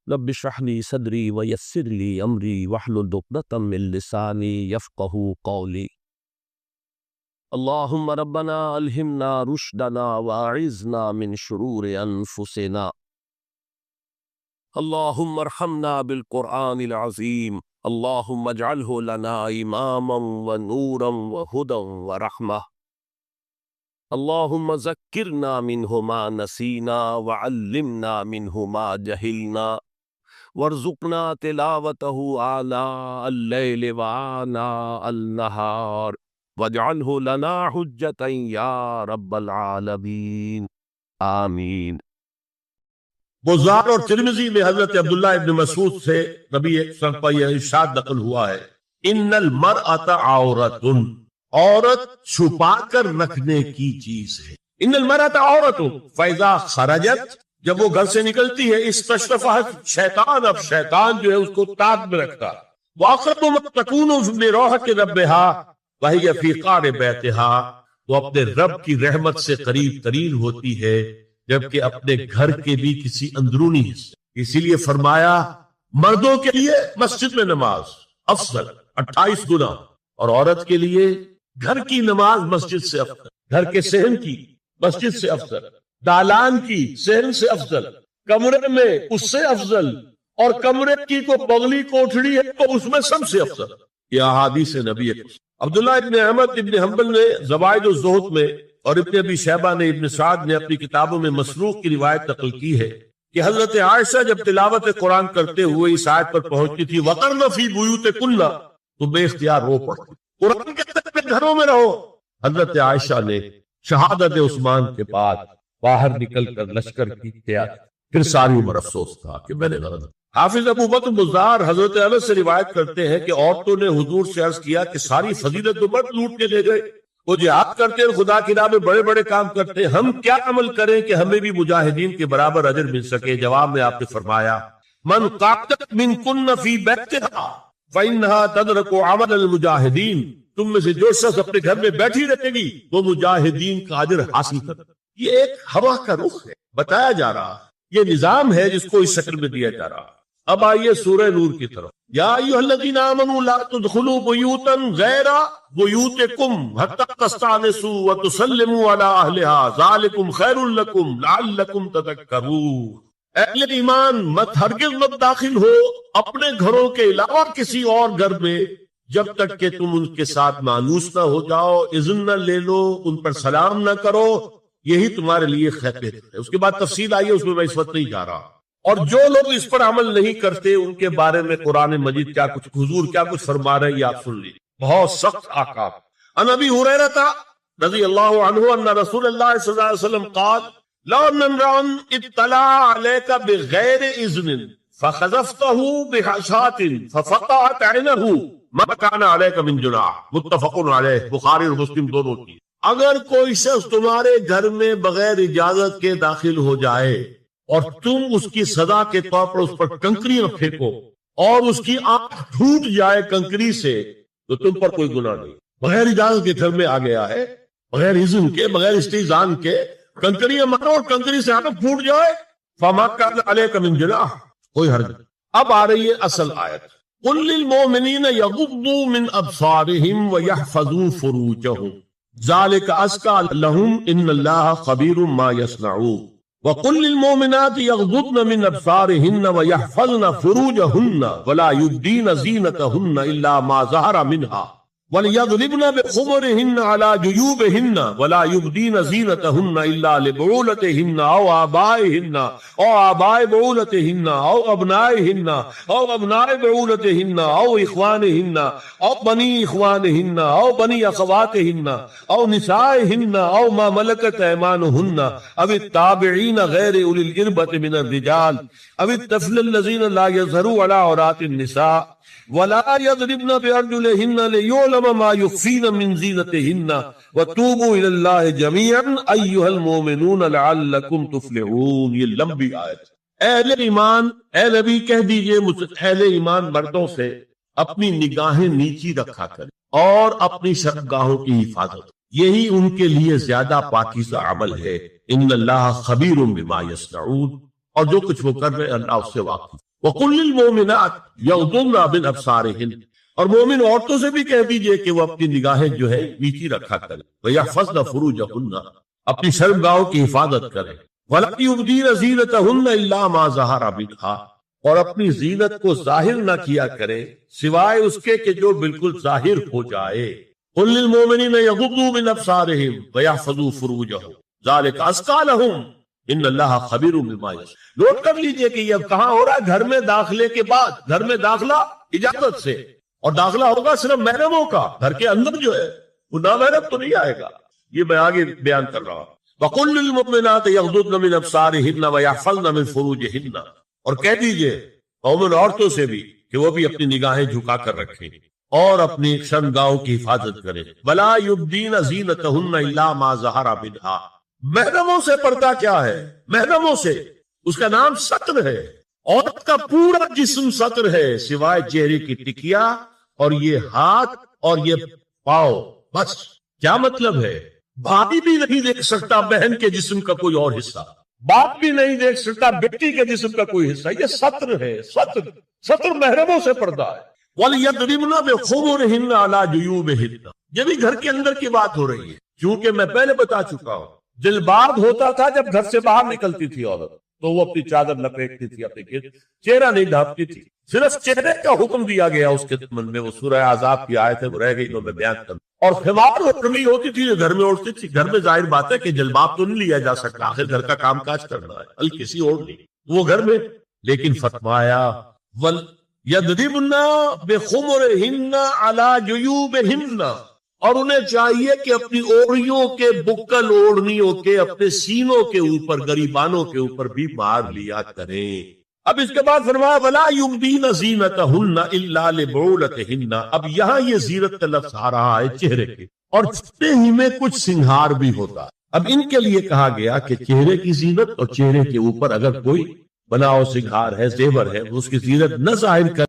رب اشرح لي صدري ويسر لي امري واحلل عقدة من لساني يفقهوا قولي. اللهم ربنا الهمنا رشدنا واعذنا من شرور انفسنا. اللهم ارحمنا بالقرآن العظيم. اللهم اجعله لنا اماما ونورا وهدى ورحمة. اللهم ذكرنا منه ما نسينا وعلمنا منه ما جهلنا وارزقنا تلاوته آناء الليل وآناء النهار واجعله لنا حجة يا رب العالمين آمین۔ بزار اور ترمذی میں حضرت عبداللہ ابن مسعود سے نبی صلی اللہ علیہ وسلم پر یہ ارشاد نقل ہوا ہے، ان المرأۃ عورۃ، عورت چھپا کر رکھنے کی چیز ہے۔ ان المرأۃ عورۃ فاذا خرجت، جب وہ گھر سے نکلتی ہے، استشرفها شیطان، اب شیطان جو ہے اس کو تاب میں رکھتا، واقرب ما تکون بروحۃ ربھا وہی فی قعر بیتھا، وہ اپنے رب کی رحمت سے قریب ترین ہوتی ہے جبکہ اپنے گھر کے بھی کسی اندرونی حصے۔ اسی لیے فرمایا مردوں کے لیے مسجد میں نماز افضل 28 گنا، اور عورت کے لیے گھر کی نماز مسجد سے افضل، گھر کے صحن کی مسجد سے افضل، دالان کی صحن سے افضل، کمرے میں اس سے افضل، اور کمرے کی کو بغلی کوٹھڑی ہے تو اس میں سب سے افضل۔ یہ احادیث نبی عبداللہ ابن احمد ابن حنبل نے زوائد الزہد میں اور ابن ابی شیبہ نے، ابن سعد نے اپنی کتابوں میں مسروق کی روایت نقل کی ہے کہ حضرت عائشہ جب تلاوت قرآن کرتے ہوئے اس آیت پر پہنچتی تھی وَقَرْنَ فِي بُيُوتِكُنَّ، تو بے اختیار رو پڑتی، قرآن کہتے ہیں اپنے گھروں میں رہو۔ حضرت عائشہ نے شہادت عثمان کے بعد باہر نکل کر لشکر کی تیاری، پھر ساری عمر افسوس تھا کہ میں نے غلط۔ حافظ ابو بکر بزار حضرت انس سے روایت کرتے ہیں کہ عورتوں نے حضور سے عرض کیا کہ ساری فضیلت تو مرد لوٹ کے لے گئے، وہ جہاد کرتے ہیں، خدا کی راہ میں بڑے بڑے کام کرتے ہیں، ہم کیا عمل کریں کہ ہمیں بھی مجاہدین کے برابر اجر مل سکے؟ جواب میں آپ نے فرمایا من قاتت منکن فی بیتھا فانھا تدرک عمل المجاہدین، تم میں سے جو شخص اپنے گھر میں بیٹھی رہے گی وہ مجاہدین کا اجر حاصل کر۔ یہ ایک ہوا کا رخ ہے، بتایا جا رہا، یہ نظام ہے جس کو اس شکل میں دیا جا رہا۔ اب آئیے سورہ نور کی طرف۔ یا ایھا الذین آمنوا لا تدخلوا بیوتا غیر بیوتکم حتی تستأنسوا وتسلموا علی اہلها ذالکم خیر لکم لعلکم تذکرون۔ اہل ایمان مت ہرگز مت داخل ہو اپنے گھروں کے علاوہ کسی اور گھر میں جب تک کہ تم ان کے ساتھ مانوس نہ ہو جاؤ، اذن نہ لے لو، ان پر سلام نہ کرو، یہی تمہارے لیے خیر ہے۔ اس کے بعد تفصیل آئی ہے، اس میں اس وقت نہیں جا رہا۔ اور جو لوگ اس پر عمل نہیں کرتے ان کے بارے میں قرآن مجید کیا کچھ حضور کیا کچھ فرما رہے ہیں یہ آپ سن لیجیے، بہت سخت احکام۔ عن ابی ہریرہ رضی اللہ عنہ ان رسول اللہ صلی اللہ علیہ وسلم قال لو ان امرا اطلع علیک بغیر اذن فخذفته بحشاة ففقعت عینہ ما کان علیک من جناح، متفق علیہ، بخاری اور مسلم دونوں کی۔ اگر کوئی شخص تمہارے گھر میں بغیر اجازت کے داخل ہو جائے اور تم اس کی سزا کے طور پر اس پر کنکری نہ پھینکو اور اس کی آنکھ پھوٹ جائے کنکری سے تو تم پر کوئی گناہ نہیں۔ بغیر اجازت کے گھر میں آ گیا ہے، بغیر اذن کے، بغیر استئذان کے کنکری مارو اور کنکری سے آنکھ پھوٹ جائے، فما کان علیک من جناح، کوئی حرج نہیں۔ اب آ رہی ہے اصل آیت، قل للمؤمنین یغضوا من ابصارهم ویحفظوا فروجهم ذلک ازکی لهم ان اللہ خبیر ما یصنعون وَقُلْ لِلْمُؤْمِنَاتِ يَغْضُضْنَ مِنْ أَبْصَارِهِنَّ وَيَحْفَظْنَ فُرُوجَهُنَّ وَلَا يُبْدِينَ زِينَتَهُنَّ إِلَّا مَا ظَهَرَ مِنْهَا وَلْيَضْرِبْنَ بِخُمُرِهِنَّ عَلَى جُيُوبِهِنَّ وَلَا يُبْدِينَ زِينَتَهُنَّ إِلَّا لِبُعُولَتِهِنَّ أَوْ آبَائِهِنَّ أَوْ آبَاءِ بُعُولَتِهِنَّ أَوْ أَبْنَائِهِنَّ أَوْ أَبْنَاءِ بُعُولَتِهِنَّ أَوْ إِخْوَانِهِنَّ أَوْ بَنِي إِخْوَانِهِنَّ أَوْ بَنِي أَخَوَاتِهِنَّ أَوْ نِسَائِهِنَّ أَوْ مَا مَلَكَتْ أَيْمَانُهُنَّ أَوِ التَّابِعِينَ غَيْرِ أُولِي الْإِرْبَةِ مِنَ الرِّجَالِ أَوِ الطَّفْلِ الَّذِينَ لَا يَظْهَرُوا عَلَى عَوْرَاتِ النِّسَاءِ وَلَا يَضْرِبْنَ بِأَرْجُلِهِنَّ لِيُعْلَمَ مَا يُخْفِينَ مِنْ زِينَتِهِنَّ وَتُوبُوا إِلَى اللَّهِ جَمِيعًا أَيُّهَا الْمُؤْمِنُونَ لَعَلَّكُمْ تُفْلِحُونَ۔ یہ لمبی آیت۔ اہل ایمان، اے نبی کہہ دیجئے اہل ایمان مردوں سے اپنی نگاہیں نیچی رکھا کریں اور اپنی شرمگاہوں کی حفاظت، یہی ان کے لیے زیادہ پاکیزہ عمل ہے۔ ان اللہ خبیر بما یصنعون، اور جو کچھ وہ کر رہے اللہ اس سے واقف۔ وَقُلْ لِلْمُؤْمِنَاتِ يَغْضُضْنَ مِنْ أَبْصَارِهِنَّ، اور مومن عورتوں سے بھی کہہ دیجئے کہ وہ اپنی نگاہیں جو ہے نیچی رکھا کریں، وَيَحْفَظْنَ فُرُوجَهُنَّ، اپنی شرمگاہوں کی حفاظت کریں، وَلَا يُبْدِينَ زِينَتَهُنَّ إِلَّا مَا ظَهَرَ مِنْهَا، اور اپنی زینت کو ظاہر نہ کیا کرے سوائے اس کے کہ جو بالکل ظاہر ہو جائے۔ قُلْ لِلْمُؤْمِنِينَ يَغُضُّوا مِنْ أَبْصَارِهِمْ وَيَحْفَظُوا فُرُوجَهُمْ ذَلِكَ أَزْكَىٰ لَهُمْ إِنَّ اللَّهَ خَبِيرٌ بِمَا يَصْنَعُونَ۔ نوٹ کر لیجئے کہ یہ اب کہاں ہو رہا ہے؟ گھر میں داخلے کے بعد، گھر میں داخلہ اجازت سے، اور داخلہ ہوگا صرف محرموں کا، گھر کے اندر جو ہے وہ نامحرم تو نہیں آئے گا۔ یہ میں آگے بیان کر رہا ہوں۔ وَقُلْ لِلْمُؤْمِنَاتِ يَغْضُضْنَ مِنْ أَبْصَارِهِنَّ وَيَحْفَظْنَ مِنْ فُرُوجِهِنَّ، اور کہہ دیجئے مومن عورتوں سے بھی کہ وہ بھی اپنی نگاہیں جھکا کر رکھیں اور اپنی شرمگاہوں کی حفاظت کریں۔ وَلَا يُبْدِينَ زِينَتَهُنَّ إِلَّا مَا ظَهَرَ مِنْهَا، محرموں سے پردہ کیا ہے؟ محرموں سے اس کا نام ستر ہے، عورت کا پورا جسم ستر ہے سوائے چہرے کی ٹکیا اور یہ ہاتھ اور یہ پاؤں، بس۔ کیا مطلب ہے؟ بھائی بھی نہیں دیکھ سکتا بہن کے جسم کا کوئی اور حصہ، باپ بھی نہیں دیکھ سکتا بیٹی کے جسم کا کوئی حصہ، یہ ستر ہے، ستر محرموں سے پردہ ہے۔ وَلْيَضْرِبْنَ بِخُمُرِهِنَّ عَلَى جُيُوبِهِنَّ، یہ بھی گھر کے اندر کی بات ہو رہی ہے، کیونکہ میں پہلے بتا چکا ہوں جلباب ہوتا تھا جب گھر سے باہر نکلتی تھی عورت، تو وہ اپنی چادر لپیٹتی تھی، اپنے چہرہ نہیں ڈھانپتی تھی، صرف چہرے کا حکم دیا گیا اس کے ضمن میں، وہ سورہ احزاب کی آیت ہے، وہ رہ گئی تو میں بیان کروں۔ اور خمار اوڑھنی ہوتی تھی جو گھر میں اوڑھتی تھی، گھر میں ظاہر بات ہے کہ جلباب تو نہیں لیا جا سکتا، آخر گھر کا کام کاج کرنا ہے، ہلکی سی اوڑھنی وہ گھر میں، لیکن فرمایا وَلْيَضْرِبْنَ بِخُمُرِهِنَّ عَلَى جُيُوبِهِنَّ، اور انہیں چاہیے کہ اپنی اوڑھیوں کے، بکل اوڑھنیوں کے، اپنے سینوں کے اوپر، گریبانوں کے اوپر بھی مار لیا کریں۔ اب اس کے بعد فرمایا وَلَا يُبْدِينَ زِينَتَهُنَّ إِلَّا لِبُعُولَتِهِنَّ، اب یہاں یہ زینت کا لفظ آ رہا ہے چہرے کے، اور چہرے ہی میں کچھ سنگھار بھی ہوتا ہے۔ اب ان کے لیے کہا گیا کہ چہرے کی زینت اور چہرے کے اوپر اگر کوئی بناؤ سنگھار ہے، زیور ہے، اس کی زینت نہ ظاہر کر